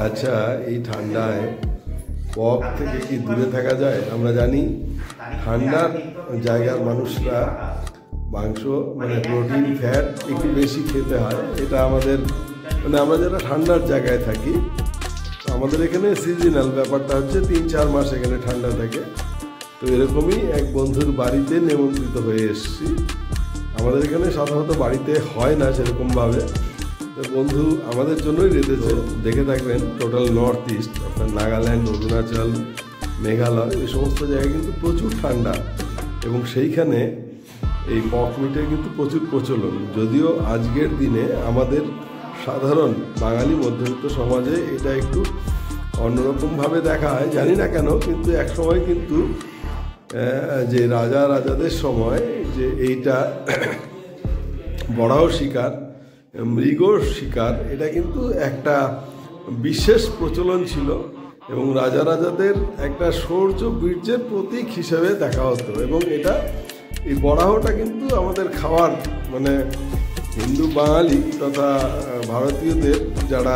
আচ্ছা, এই ঠান্ডায় পক থেকে কি দূরে থাকা যায়? আমরা জানি ঠান্ডার জায়গার মানুষরা মাংস মানে প্রোটিন ফ্যাট একটু বেশি খেতে হয়। এটা আমাদের মানে আমরা যারা ঠান্ডার জায়গায় থাকি, আমাদের এখানে সিজনাল ব্যাপারটা হচ্ছে 3-4 মাস এখানে ঠান্ডা থাকে। তো এরকমই এক বন্ধুর বাড়িতে নিমন্ত্রিত হয়ে এসেছি। আমাদের এখানে সাধারণত বাড়িতে হয় না সেরকমভাবে। তো বন্ধু আমাদের জন্যই রেঁধেছে। দেখে থাকবেন টোটাল নর্থ ইস্ট, আপনার নাগাল্যান্ড, অরুণাচল, মেঘালয়, এই সমস্ত জায়গায় কিন্তু প্রচুর ঠান্ডা এবং সেইখানে এই পক মিটের কিন্তু প্রচুর প্রচলন। যদিও আজকের দিনে আমাদের সাধারণ বাঙালি মধ্যবিত্ত সমাজে এটা একটু অন্যরকমভাবে দেখা হয়, জানি না কেন, কিন্তু এক সময় কিন্তু যে রাজাদের সময় যে এইটা বড়াও শিকার, মৃগর শিকার, এটা কিন্তু একটা বিশেষ প্রচলন ছিল এবং রাজাদের একটা শৌর্য বীর্যের প্রতীক হিসেবে দেখা হতো। এবং এটা এই বরাহটা কিন্তু আমাদের খাওয়ার মানে হিন্দু বাঙালি তথা ভারতীয়দের যারা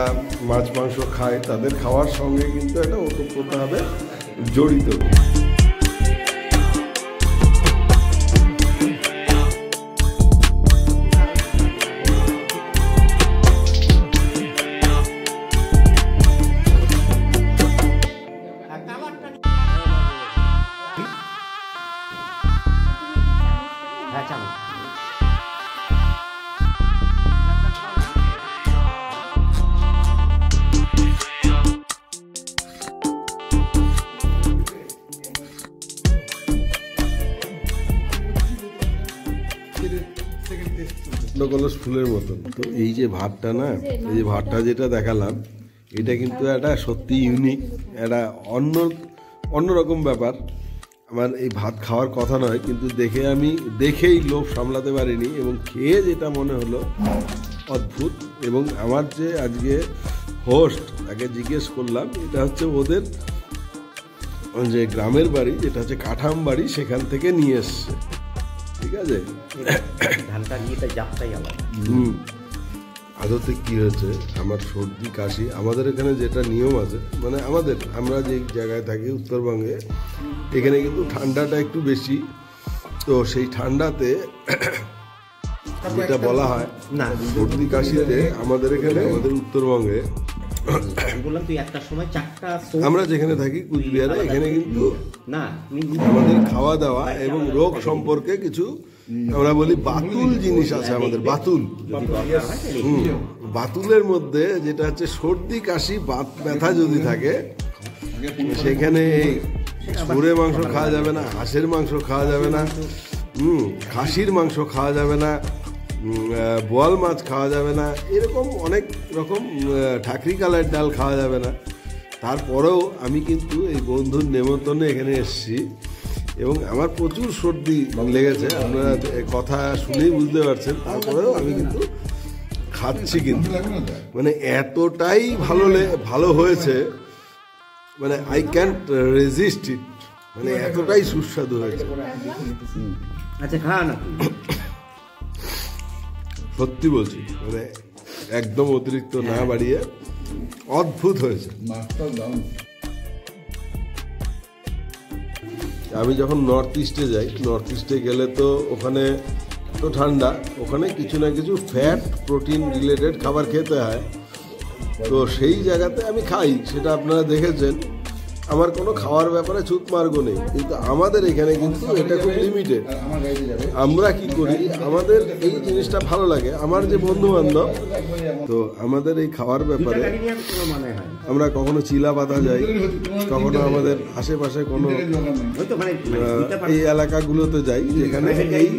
মাছ মাংস খায় তাদের খাওয়ার সঙ্গে কিন্তু এটা ওতপ্রোতভাবে জড়িত। কলস ফুলের মতন। তো এই যে ভাতটা না, এই যে ভাতটা যেটা দেখালাম, এটা কিন্তু একটা সত্যি ইউনিক, একটা অন্যরকম ব্যাপার। আমার এই ভাত খাওয়ার কথা নয়, কিন্তু দেখেই লোভ সামলাতে পারিনি এবং খেয়ে যেটা মনে হলো অদ্ভুত। এবং আমার যে আজকে হোস্ট, তাকে জিজ্ঞেস করলাম, এটা হচ্ছে ওদের যে গ্রামের বাড়ি, যেটা হচ্ছে কাঠাম বাড়ি, সেখান থেকে নিয়ে এসছে। ঠিক আছে, আদতে কি হয়েছে, আমার সর্দি কাশি, আমাদের এখানে যেটা নিয়ম আছে, মানে আমরা যে জায়গায় থাকি উত্তরবঙ্গে, এখানে কিন্তু ঠান্ডাটা একটু বেশি। তো সেই ঠান্ডাতে যেটা বলা হয় না সর্দি কাশিতে, আমাদের এখানে আমাদের উত্তরবঙ্গে আমরা যেখানে থাকি কুচবিহারে, এখানে কিন্তু আমাদের খাওয়া দাওয়া এবং রোগ সম্পর্কে কিছু আমরা বলি বাতুল জিনিস আছে আমাদের। বাতুলের মধ্যে যেটা হচ্ছে সর্দি কাশি ব্যথা যদি থাকে, সেখানে গরুর মাংস খাওয়া যাবে না, হাঁসের মাংস খাওয়া যাবে না, খাসির মাংস খাওয়া যাবে না, বোয়াল মাছ খাওয়া যাবে না, এরকম অনেক রকম ঠাকরি কালের ডাল খাওয়া যাবে না। তারপরেও আমি কিন্তু এই বন্ধুর নেমন্তন্নে এখানে এসেছি এবং আমার প্রচুর সর্দি লেগেছে, আপনারা কথা শুনেই বুঝতে পারছেন। তারপরেও আমি কিন্তু খাচ্ছি, কিন্তু মানে এতটাই ভালো হয়েছে, মানে আই ক্যান্ট রেজিস্ট ইট, মানে এতটাই সুস্বাদু হয়েছে। আচ্ছা, খা না, সত্যি বলছি, মানে একদম অতিরিক্ত না বাড়িয়ে অদ্ভুত হয়েছে। আমি যখন নর্থ ইস্টে যাই, নর্থ ইস্টে গেলে তো ওখানে তো ঠান্ডা, ওখানে কিছু না কিছু ফ্যাট প্রোটিন রিলেটেড খাবার খেতে হয়। তো সেই জায়গাতে আমি খাই, সেটা আপনারা দেখেছেন। আমার কোনো খাওয়ার ব্যাপারে ছুত মার্গ নেই, কিন্তু আমাদের এখানে কিন্তু এটা খুব লিমিটেড। আমরা কি করি, আমাদের এই জিনিসটা ভালো লাগে, আমার যে বন্ধু বান্ধব, তো আমাদের এই খাওয়ার ব্যাপারে আমরা কখনো চিলা পাতা যাই, কখনো আমাদের আশেপাশে কোনো এই এলাকাগুলোতে যাই যেখানে এই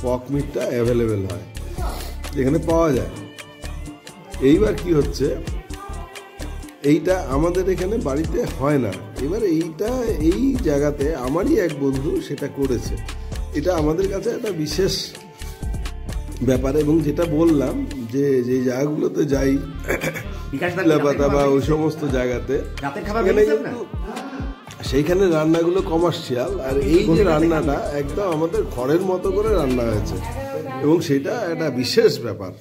পক মিটটা অ্যাভেলেবেল হয়, যেখানে পাওয়া যায়। এইবার কি হচ্ছে, এইটা আমাদের এখানে বাড়িতে হয় না। এবার এই জায়গাতে আমারই এক বন্ধু সেটা করেছে। এটা আমাদের কাছে একটা বিশেষ ব্যাপার। এবং যেটা বললাম যে যে জায়গাগুলোতে যাই, পাতা বা ওই সমস্ত জায়গাতে, কিন্তু সেইখানে রান্নাগুলো কমার্শিয়াল, আর এই যে রান্নাটা একদম আমাদের ঘরের মতো করে রান্না হয়েছে এবং সেটা একটা বিশেষ ব্যাপার।